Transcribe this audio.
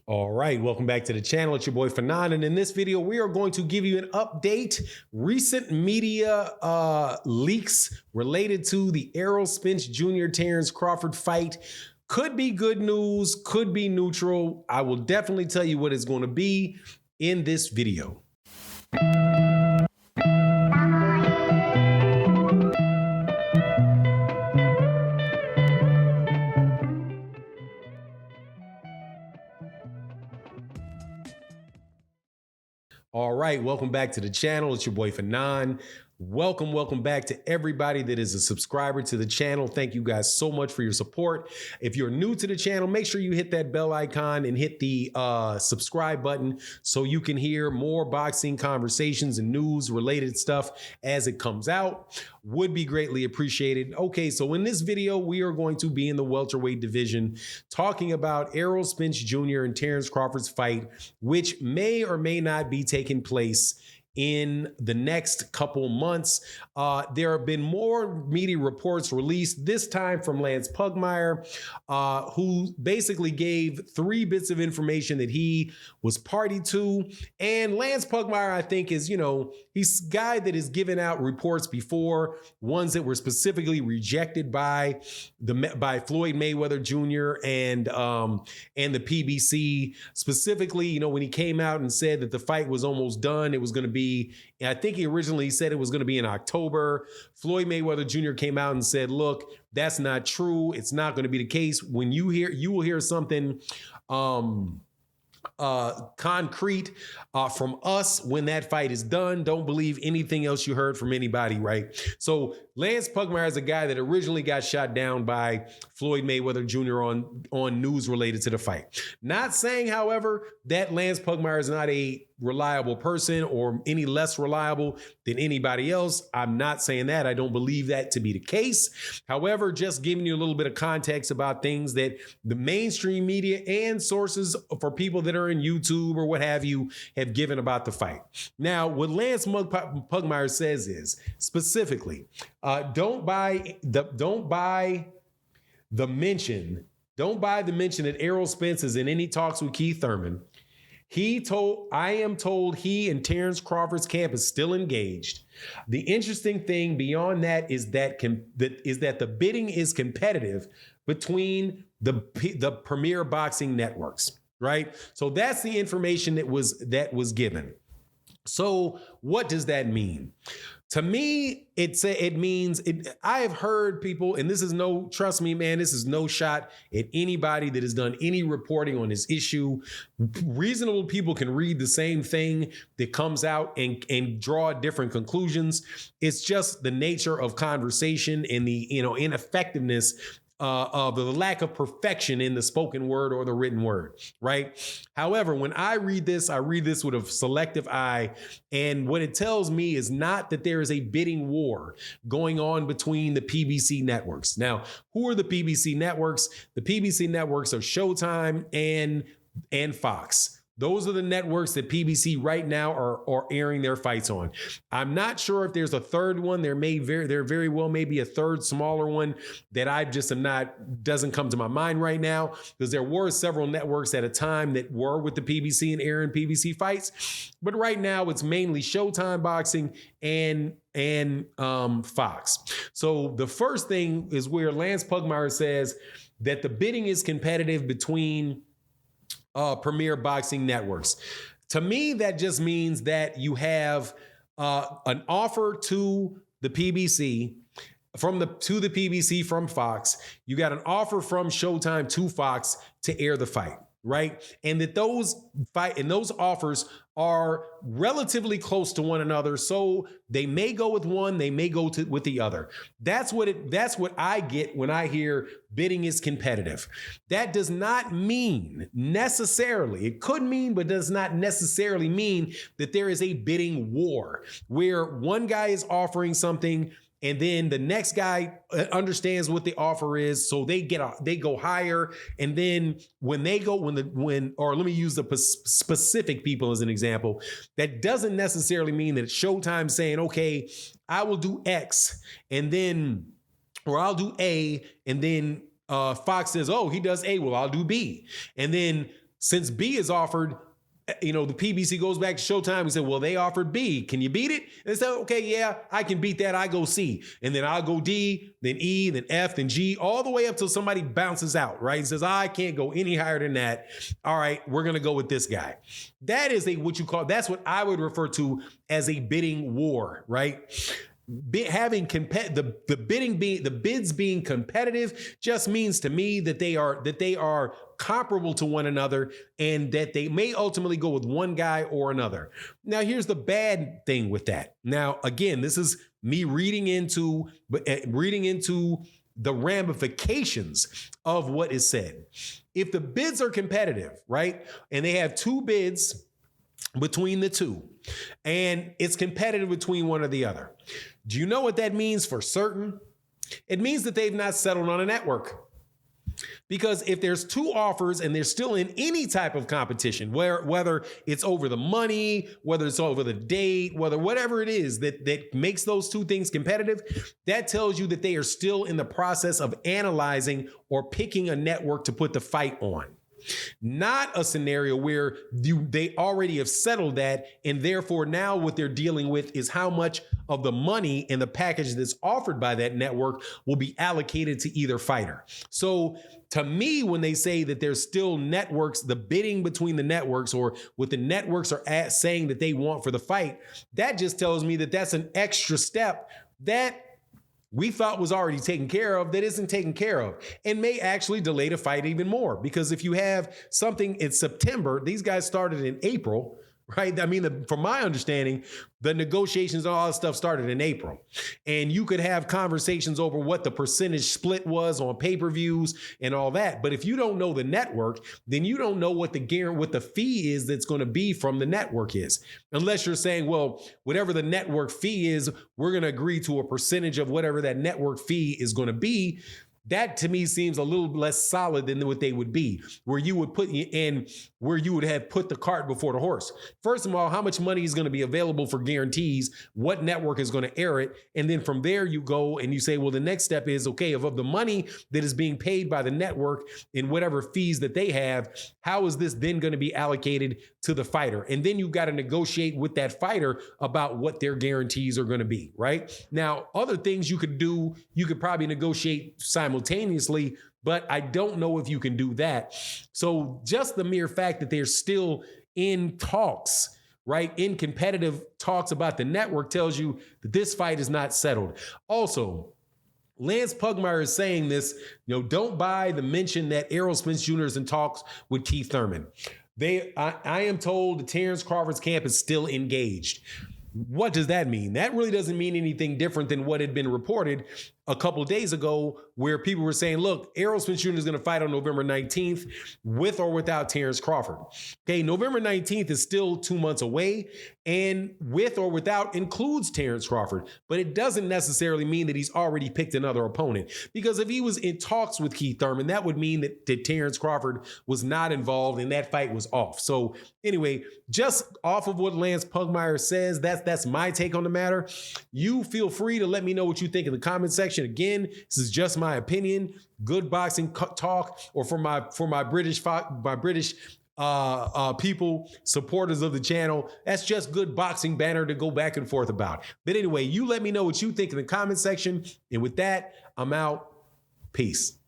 All right, welcome back to the channel. It's your boy Fanon, and in this video, we are going to give you an update. Recent media leaks related to the Errol Spence Jr. Terence Crawford fight. Could be good news, could be neutral. I will definitely tell you what it's going to be in this video. All right, welcome back to the channel. It's your boy Fanon. Welcome back to everybody that is a subscriber to the channel. Thank you guys so much for your support. If you're new to the channel, make sure you hit that bell icon and hit the subscribe button so you can hear more boxing conversations and news related stuff as it comes out. Would be greatly appreciated. Okay, so in this video, we are going to be in the welterweight division talking about Errol Spence Jr. and Terence Crawford's fight, which may or may not be taking place in the next couple months. There have been more media reports released, this time from Lance Pugmire, who basically gave 3 bits of information that he was party to. And Lance Pugmire, I think, is, he's a guy that has given out reports before, ones that were specifically rejected by Floyd Mayweather Jr. and the PBC. Specifically, when he came out and said that the fight was almost done, it was going to be, I think he originally said it was going to be in October. Floyd Mayweather Jr. came out and said, look, that's not true. It's not going to be the case. When you will hear something concrete from us when that fight is done. Don't believe anything else you heard from anybody, right? So Lance Pugmire is a guy that originally got shot down by Floyd Mayweather Jr. on news related to the fight. Not saying, however, that Lance Pugmire is not a reliable person or any less reliable than anybody else. I'm not saying that. I don't believe that to be the case. However, just giving you a little bit of context about things that the mainstream media and sources for people that are in YouTube or what have you have given about the fight. Now, what Lance Pugmire says is specifically, don't buy the mention that Errol Spence is in any talks with Keith Thurman. I am told he and Terence Crawford's camp is still engaged. The interesting thing beyond that is that the bidding is competitive between the premier boxing networks, right? So that's the information that was given. So what does that mean? To me, it means I have heard people, and trust me, man, this is no shot at anybody that has done any reporting on this issue. Reasonable people can read the same thing that comes out and draw different conclusions. It's just the nature of conversation and the ineffectiveness of the lack of perfection in the spoken word or the written word, right? However, when I read this with a selective eye, and what it tells me is not that there is a bidding war going on between the PBC networks. Now, who are the PBC networks? The PBC networks are Showtime and Fox. Those are the networks that PBC right now are airing their fights on. I'm not sure if there's a third one. There very well may be a third smaller one that doesn't come to my mind right now, because there were several networks at a time that were with the PBC and airing PBC fights. But right now it's mainly Showtime Boxing and Fox. So the first thing is where Lance Pugmire says that the bidding is competitive between premier boxing networks. To me, that just means that you have an offer to the PBC to the PBC from Fox. You got an offer from Showtime to Fox to air the fight, right? And that those offers are relatively close to one another, so they may go with one, they may go with the other. That's what I get when I hear bidding is competitive. That does not mean necessarily, it could mean, but does not necessarily mean that there is a bidding war where one guy is offering something and then the next guy understands what the offer is, so they go higher. And then let me use the specific people as an example. That doesn't necessarily mean that it's Showtime saying, okay, I will do X, or I'll do A, and then Fox says, oh, he does A, well, I'll do B. And then since B is offered, the PBC goes back to Showtime and said, well, they offered B. Can you beat it? And they said, okay, yeah, I can beat that. I go C. And then I'll go D, then E, then F, then G, all the way up till somebody bounces out, right? And says, I can't go any higher than that. All right, we're going to go with this guy. That is that's what I would refer to as a bidding war, right? Having the bids being competitive just means to me that they are comparable to one another and that they may ultimately go with one guy or another. Now, here's the bad thing with that. Now, again, this is me reading into the ramifications of what is said. If the bids are competitive, right, and they have two bids between the two, and it's competitive between one or the other, do you know what that means for certain? It means that they've not settled on a network. Because if there's two offers and they're still in any type of competition, whether it's over the money, whether it's over the date, whatever it is that makes those two things competitive, that tells you that they are still in the process of analyzing or picking a network to put the fight on. Not a scenario where they already have settled that, and therefore now what they're dealing with is how much of the money and the package that's offered by that network will be allocated to either fighter. So to me, when they say that there's still networks, the bidding between the networks or what the networks are saying that they want for the fight, that just tells me that that's an extra step that we thought was already taken care of that isn't taken care of and may actually delay the fight even more. Because if you have something in September, these guys started in April, right? I mean, from my understanding, the negotiations and all that stuff started in April. And you could have conversations over what the percentage split was on pay-per-views and all that. But if you don't know the network, then you don't know what the fee is that's going to be from the network is. Unless you're saying, well, whatever the network fee is, we're going to agree to a percentage of whatever that network fee is going to be. That to me seems a little less solid than what they would be, where you would have put the cart before the horse. First of all, how much money is going to be available for guarantees? What network is going to air it? And then from there you go and you say, well, the next step is, okay, of the money that is being paid by the network in whatever fees that they have, how is this then going to be allocated to the fighter? And then you've got to negotiate with that fighter about what their guarantees are going to be, right? Now, other things you could do, you could probably negotiate simultaneously, but I don't know if you can do that. So just the mere fact that they're still in talks, right, in competitive talks about the network tells you that this fight is not settled. Also, Lance Pugmire is saying this, don't buy the mention that Errol Spence Jr. is in talks with Keith Thurman. I am told that Terence Crawford's camp is still engaged. What does that mean? That really doesn't mean anything different than what had been reported a couple of days ago, where people were saying, look, Errol Spence Jr. is going to fight on November 19th with or without Terence Crawford. Okay, November 19th is still 2 months away, and with or without includes Terence Crawford. But it doesn't necessarily mean that he's already picked another opponent. Because if he was in talks with Keith Thurman, that would mean that Terence Crawford was not involved and that fight was off. So anyway, just off of what Lance Pugmire says, that's my take on the matter. You feel free to let me know what you think in the comment section. Again, this is just my opinion. Good boxing talk, or for my British people, supporters of the channel, that's just good boxing banner to go back and forth about. But anyway, you let me know what you think in the comment section. And with that, I'm out. Peace.